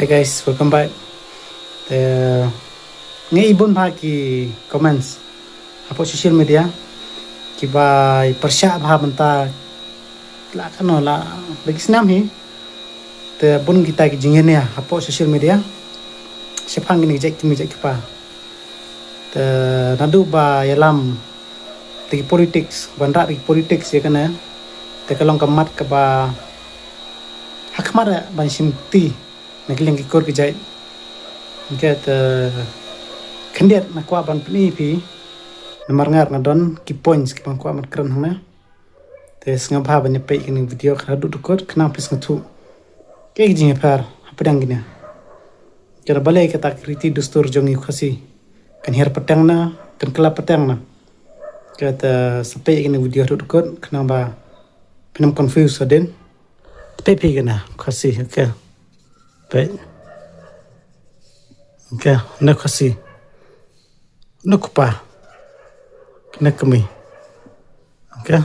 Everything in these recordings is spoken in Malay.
Hi guys, welcome back. Ngay ibon bha ki comments apo social media kiba persya bha bynta la kano la legisnam hi te bun kita ki jingenia apo social media sepang ni jait kimi jait kipa te nadu ba yalam tegi politics bandra tegi politics ya kana te kalong kamat ka ba hakmara ban simti kylliang kikor ki jait get kendiat na kwa ban pni pi namar ngar ngadon ki points ki ban kwa mat kran hana te snga bha ban pe ki video khadu dukot khna pis ngatu ke jing par apdang gina jara balai kata Riti Dustur jong Khasi kan her patang na kan kala patang na kata sampai ki video dukot khna ba pinam confuse aden pepe gana Khasi okay Peit. Okay, nak Khasi. Nak kupa. Nak kmie. Okay.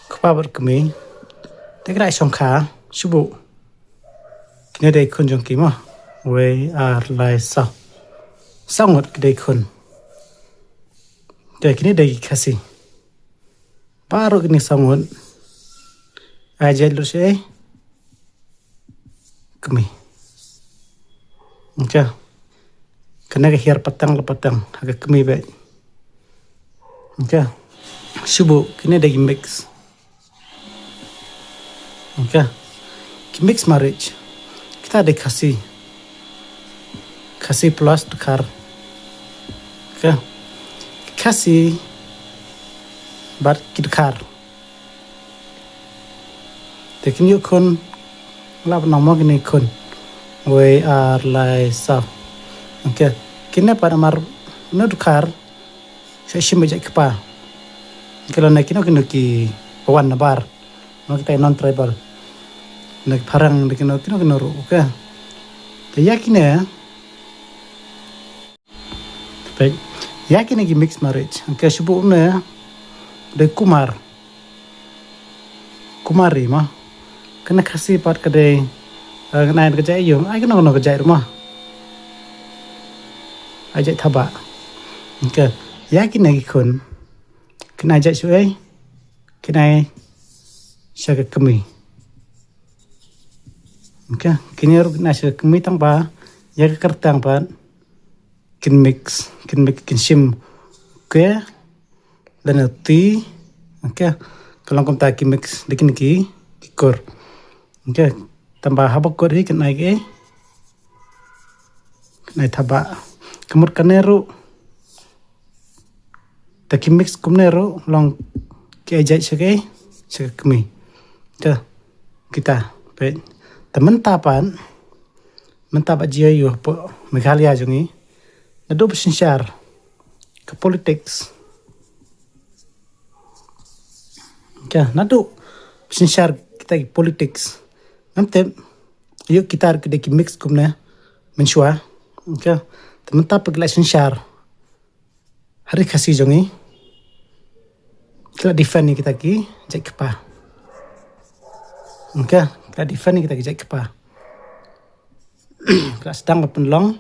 Kupa ber kmie. Tegrai songkha, subu. Kene dei kun jong kima. We are lai sa. Sangot dei kun. Dei kene dei Khasi. Baru kene sangot. Ajai lu sei. Kmie. Okay. Kena ke hiar patang agak kmie baik. Okay. Subuh kena dagi mix. Okay. Ki mix marriage. Kita ada Khasi. Khasi plus tukar. Okay. Khasi bar kidkar. Teknik kon lap nama gini kon. We are like so. Okay. Kena pada mar nudukar shim jai kaba. Kalau nak kena ki pawan nabar. Nak kita non tribal. Nak parang nak kena ru. Okay. Tapi yakine. Tapi yakine ki mixed marriage. Okay. Subuh ne de kumari mah. Kena Khasi part kedai. Kena kerja yung, ay kena kerja rumah. Ajak tabak. Okay. Yakin lagi kun. Kena ajak suai. Kena syaga kmie. Okay. Kini ru kena syaga kmie tang ba. Ya ke kertang ba. Kin mix, kin shim. Okay. Dan Riti. Okay. Kalau kau tak kin mix, dikin kikor. Okay. Tambah habak kor hi kena ke kena thaba kamut kaneru taki mix kumneru long kiei jait segai kmie ta kita Peit temen tapan mentapa jia yo po Meghalaya jongi nadu bersinar ke politics ka nadu bersinar kita ke politics nanti yuk kita kedeki mix kumna mensua okay teman-teman pergelas syar hari Khasi jongi kita defend ni kita ki jait kaba okay kita defend ni kita ki jait kaba kita sedang penlong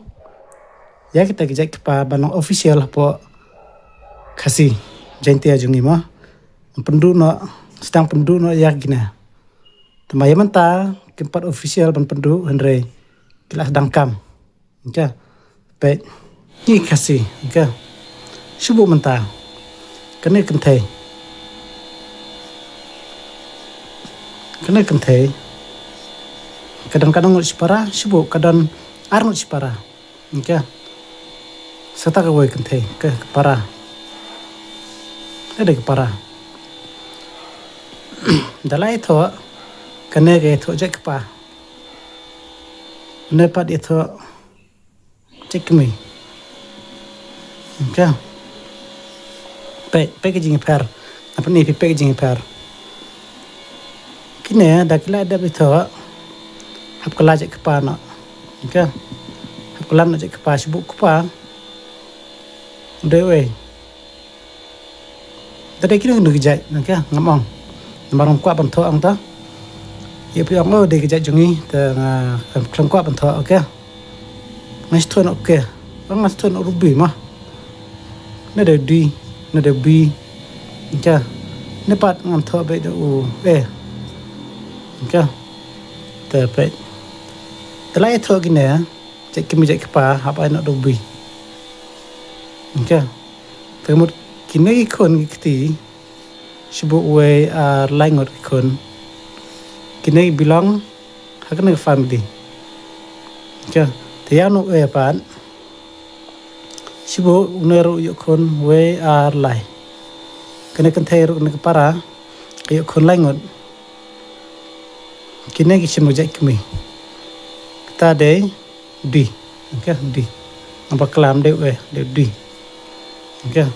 ya kita ki jait kaba banong official po Khasi jentia jongi mah pendu no sedang pendu no ya gina temaya menta keempat official pendu Henry kelas dangkam. Okay. Peit. Ni Khasi. Okay. Subuh menta. Kena kentai. Kadang-kadang ngut separa, subuh kadang ngut separa. Okay. Serta kawai kentai ke kepara. Ada kepara. Dalai itu kena ke itu jai kaba. Nepat itu jai kmie. Okay. Peit ke jingkylli. Apa ni peit ke jingkylli. Kini dah kila ada itu hap kala jai kaba nak. Okay. Hap kala nak jai kaba sibuk kaba. Dewe. Tadi kira kena jai. Okay. Ngamong. Nambarong kuat bantu ang ta. ya piang oh de jait jongi te kham kwa ban tho okay ngai thon okay ngai thon rubi mah ne de di ne de bi ja ne pat ngam tho be de u okay te pe te lai tho gi ne jait kmie jait kapa hap ai no rubi okay te mut kini kon kti sibu we langot kon kini belong hakne family okay te ya no pan sibu uneru yo kon we lai kene kan thai ru ne para yo kon langot kini ki simu jait kmie ta de di okay di apa kelam de di okay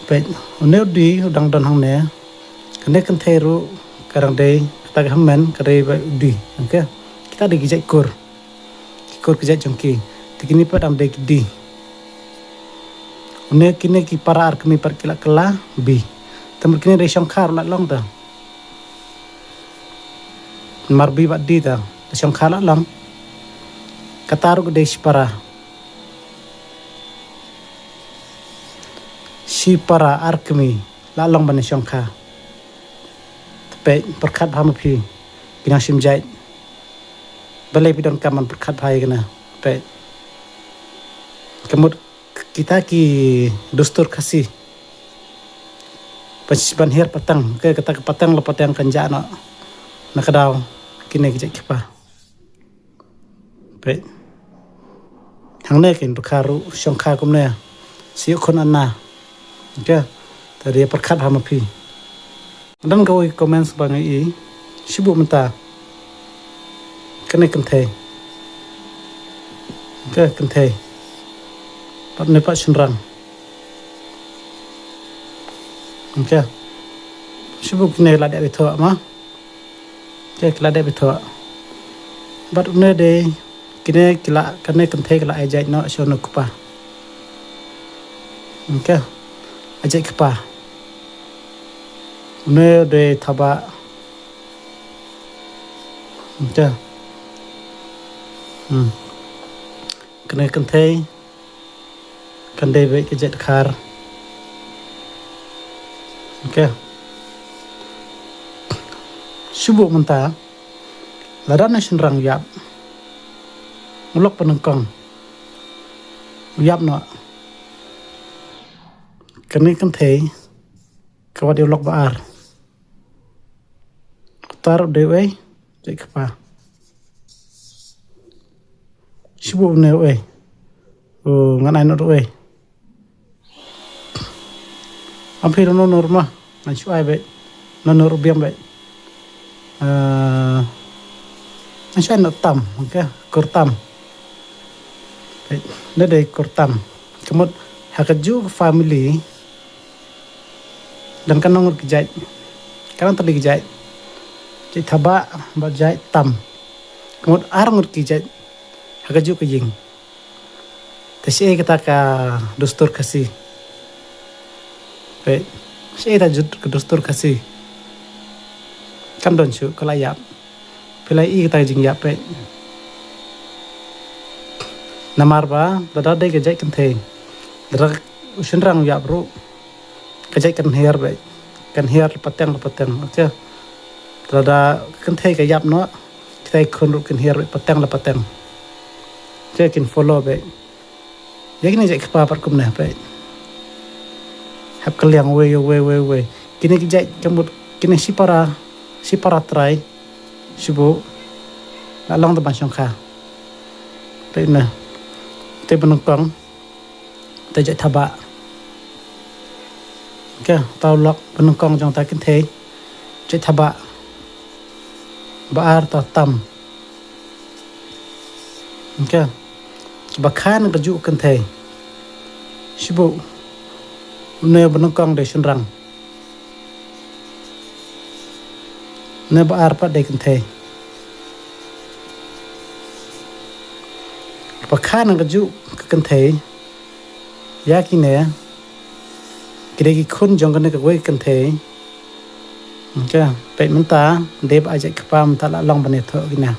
pe uneru di udang don hang ne kene kan thai ru karang de ta hammen kare ba di okay kita de jait kor jait jongki tikini pa dam de di une kini ki para ar kmi par kila bi tamur kini re shongkhar la long ta marbi ba di ta shongkhar la long kataru de para si para ar kmi la long ban shongkha pe perkhat bham phi kina shim jait balai pidon kaman perkhat bhai kana pe kemut kita ki Dustur Khasi pan her patang ke kata patang la patang kanja no nakadaw kine ki kiba pe hangne kin perkharu shongkha kumne siu khon anna okay tadi perkhat bham phi dan kau comments bang i sibu menta kene kenthe ke kenthe pat ne pat sunrang okay sibu kene la de betho ma ke la de betho bat ne de kene kila kene kenthe kila ajai no sono kupa okay ajai kupa ne de thaba okay kene kenthe kande be ke jet khar okay subu menta ladan nation rang yap mulok penengkong yap no kene kenthe kawat ulok baar taruh dewe jai kapa sibu ne we nganai no we ampir no norma nan shuai be no biam be nan shuai no tam okay kurtam ne de kurtam kemut hakaju family dan kan nongor kijai kan tadi kijai jai thaba ba jai tam kemut arngur kijai hakaju kejing tasi kita ka Dustur Khasi pe si ta jut ke Dustur Khasi kam don chu kala yap pelai I kita jing yap pe namar ba dada de ke jai kan the dada usun rang yap ru ke jai kan her be kan her pateng okay dada kan the ke yap no kita kon ru kan her pateng je kin follow be yakni jai kapa par kumna pe hap kylliang we kini ki jai kemut kini sipara trai sibu la long ta ban shongkha pe na te penengkong te jai thaba ke tau lok penengkong jong ta kin the jai thaba baar ta tam okay bakhan kaju kan the sibu ne benengkong de sunrang ne baar pa de kan the bakhan kaju kan the ya ki ne kide ki khun jong kan ka we kan the Okay, Peit bynta deb ajak kaba mentah la long bani tho gina.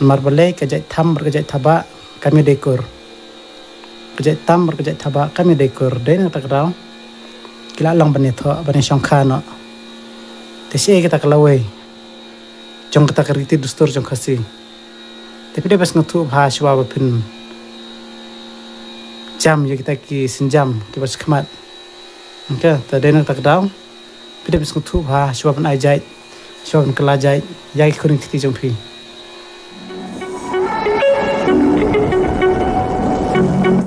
Mar Balei ke jait tham ber ke jait thaba kami dekur. Ke jait tam ber ke jait thaba kami dekur. Den tak rau. Kila long bani tho bani shongkha no. Tesi kita kelawai. Jong kita ke Riti Dustur jong Khasi. Tapi dia pas ngutu bha shwa ba phin. Jam ya kita ki sinjam ki bas khamat. Okay, ta den tak rau. Dia pas ngutu bha shwa ban ai jait. Shwa ban kala jait. Yai kuning ti jong phi.